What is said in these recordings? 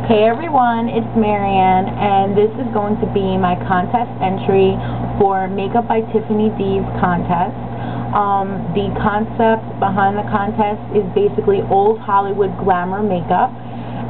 Hey everyone, it's Marianne, and this is going to be my contest entry for Makeup by Tiffany D's contest. The concept behind the contest is basically old Hollywood glamour makeup,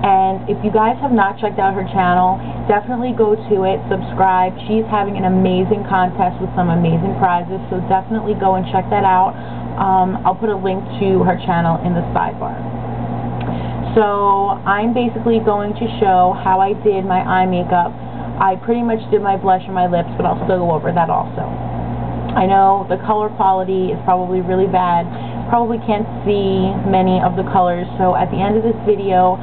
and if you guys have not checked out her channel, definitely go to it, subscribe. She's having an amazing contest with some amazing prizes, so definitely go and check that out. I'll put a link to her channel in the sidebar. So I'm basically going to show how I did my eye makeup. I pretty much did my blush and my lips, but I'll still go over that also. I know the color quality is probably really bad. Probably can't see many of the colors, so at the end of this video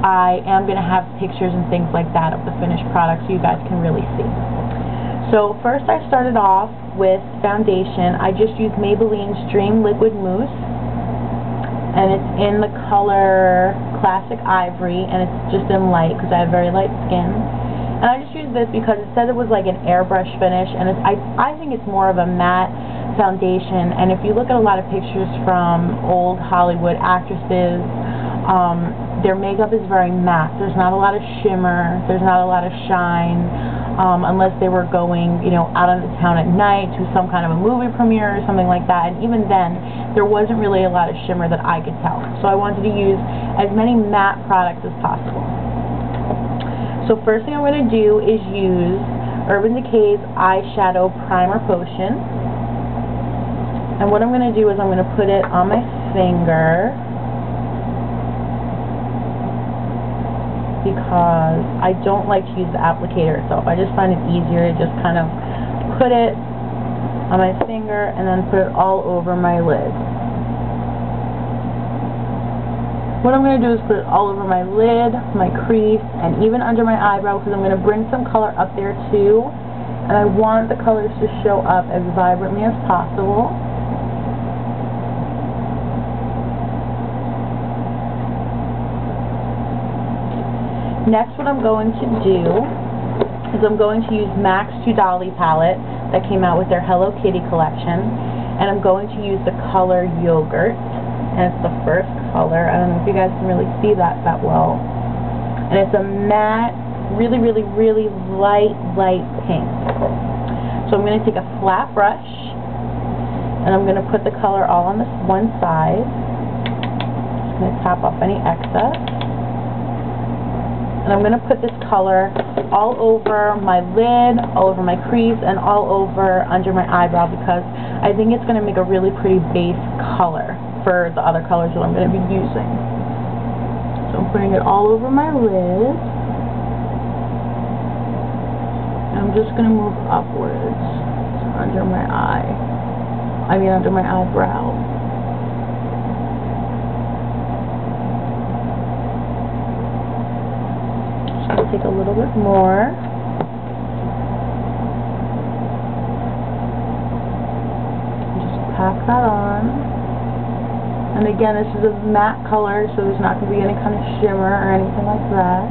I am going to have pictures and things like that of the finished product so you guys can really see. So first I started off with foundation. I just used Maybelline's Dream Liquid Mousse, and it's in the color Classic Ivory, and it's just in light because I have very light skin. And I just used this because it said it was like an airbrush finish, and I think it's more of a matte foundation. And if you look at a lot of pictures from old Hollywood actresses, their makeup is very matte. There's not a lot of shimmer, there's not a lot of shine, unless they were going, you know, out of the town at night to some kind of a movie premiere or something like that. And even then, there wasn't really a lot of shimmer that I could tell. So I wanted to use as many matte products as possible. So first thing I'm going to do is use Urban Decay's Eyeshadow Primer Potion. And what I'm going to do is I'm going to put it on my finger, because I don't like to use the applicator itself. I just find it easier to just kind of put it on my finger and then put it all over my lid. What I'm going to do is put it all over my lid, my crease, and even under my eyebrow, because I'm going to bring some color up there too. And I want the colors to show up as vibrantly as possible. Next, what I'm going to do is I'm going to use MAC's 2 Dolly palette that came out with their Hello Kitty collection, and I'm going to use the color Yogurt, and it's the first color. I don't know if you guys can really see that well, and it's a matte, really light pink. So I'm going to take a flat brush, and I'm going to put the color all on this one side. Just going to tap off any excess. And I'm going to put this color all over my lid, all over my crease, and all over under my eyebrow, because I think it's going to make a really pretty base color for the other colors that I'm going to be using. So I'm putting it all over my lid. And I'm just going to move upwards to under my eye. Under my eyebrow. I'll take a little bit more. Just pack that on. And again, this is a matte color, so there's not going to be any kind of shimmer or anything like that.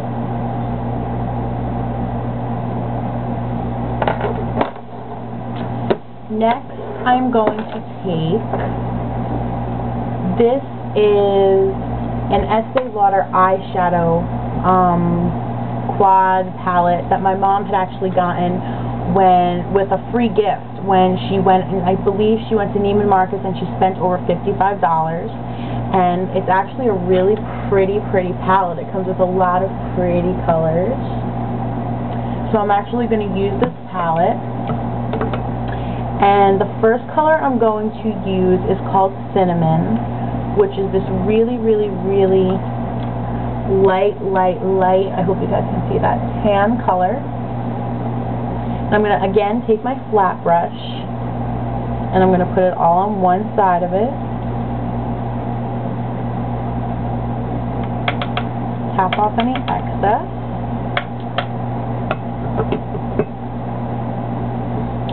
Next, I'm going to take, this is an Estee Lauder eyeshadow quad palette that my mom had actually gotten with a free gift when she went, and I believe she went to Neiman Marcus, and she spent over $55. And it's actually a really pretty palette. It comes with a lot of pretty colors. So I'm actually going to use this palette, and the first color I'm going to use is called Cinnamon, which is this really light, I hope you guys can see that, tan color. And I'm going to again take my flat brush, and I'm going to put it all on one side of it. Tap off any excess.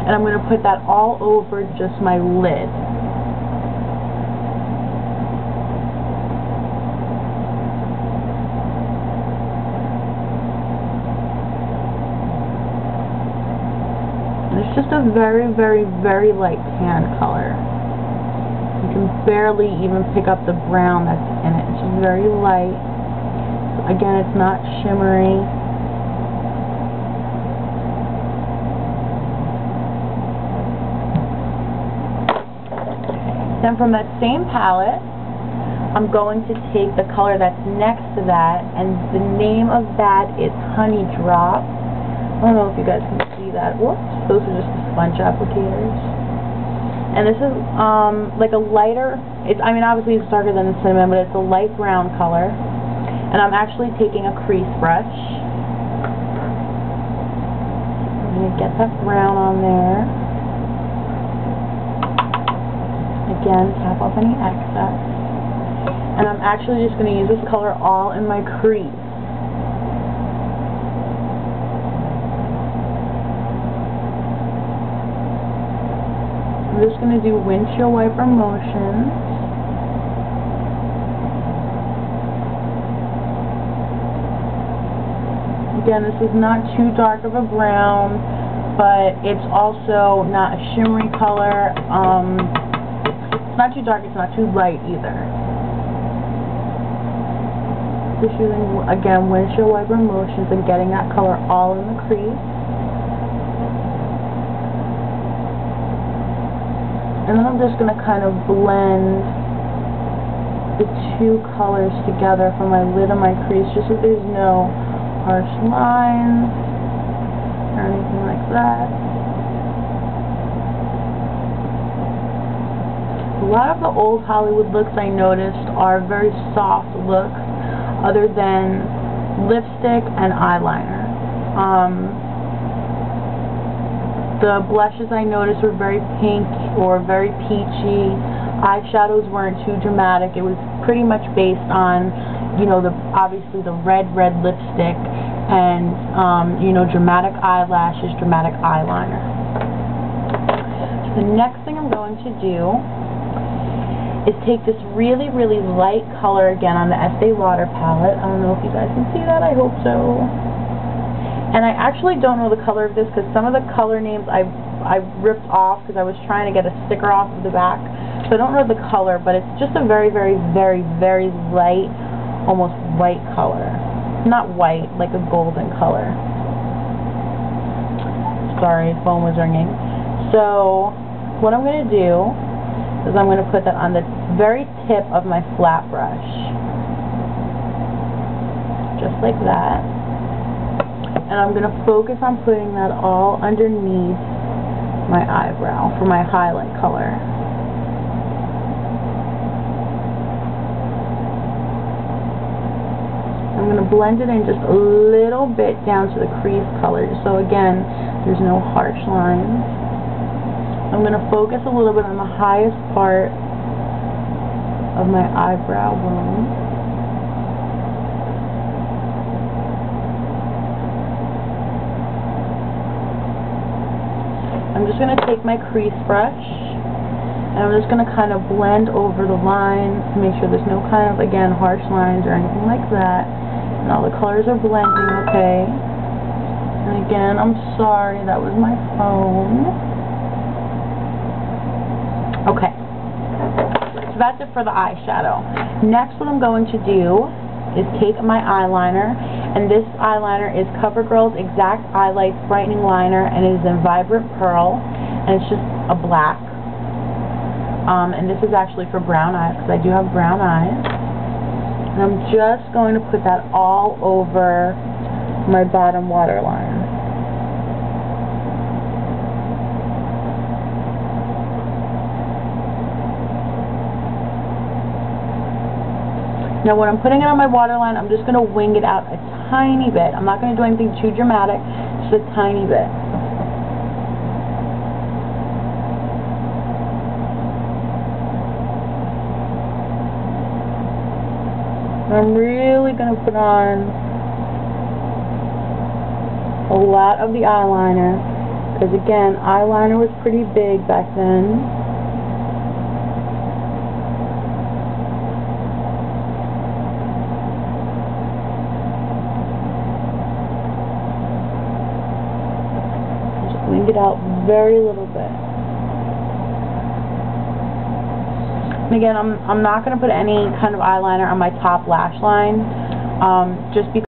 And I'm going to put that all over just my lid. It's just a very light tan color. You can barely even pick up the brown that's in it. It's just very light. Again, it's not shimmery. Then from that same palette, I'm going to take the color that's next to that, and the name of that is Honey Drop. I don't know if you guys can see that. Whoops, those are just the sponge applicators. And this is like a lighter, I mean obviously it's darker than the cinnamon, but it's a light brown color. And I'm actually taking a crease brush. I'm going to get that brown on there. Again, tap off any excess. And I'm actually just going to use this color all in my crease. I'm just going to do windshield wiper motions. Again, this is not too dark of a brown, but it's also not a shimmery color. It's not too dark, it's not too light either. Just using, again, windshield wiper motions and getting that color all in the crease. And then I'm just going to kind of blend the two colors together from my lid and my crease, just so there's no harsh lines or anything like that. A lot of the old Hollywood looks I noticed are very soft looks other than lipstick and eyeliner. The blushes I noticed were very pink or very peachy. Eyeshadows weren't too dramatic. It was pretty much based on, you know, obviously the red lipstick and, you know, dramatic eyelashes, dramatic eyeliner. So the next thing I'm going to do is take this really light color again on the Estee Lauder palette. I don't know if you guys can see that. I hope so. And I actually don't know the color of this because some of the color names I ripped off because I was trying to get a sticker off of the back. So I don't know the color, but it's just a very light, almost white color. Not white, like a golden color. Sorry, phone was ringing. So what I'm going to do is I'm going to put that on the very tip of my flat brush. Just like that. And I'm going to focus on putting that all underneath my eyebrow for my highlight color. I'm going to blend it in just a little bit down to the crease color, so again, there's no harsh lines. I'm going to focus a little bit on the highest part of my eyebrow bone. I'm just going to take my crease brush and I'm just going to kind of blend over the lines to make sure there's no kind of, again, harsh lines or anything like that. And all the colors are blending okay. And again, I'm sorry, that was my phone. Okay, so that's it for the eyeshadow. Next, what I'm going to do is take my eyeliner, and this eyeliner is CoverGirl's Exact Eyelights Brightening Liner, and it is in Vibrant Pearl, and it's just a black. And this is actually for brown eyes, because I do have brown eyes. And I'm just going to put that all over my bottom waterline. Now when I'm putting it on my waterline, I'm just going to wing it out a tiny bit. I'm not going to do anything too dramatic, just a tiny bit. I'm really going to put on a lot of the eyeliner, because again, eyeliner was pretty big back then. It out very little bit. And again, I'm not going to put any kind of eyeliner on my top lash line. just because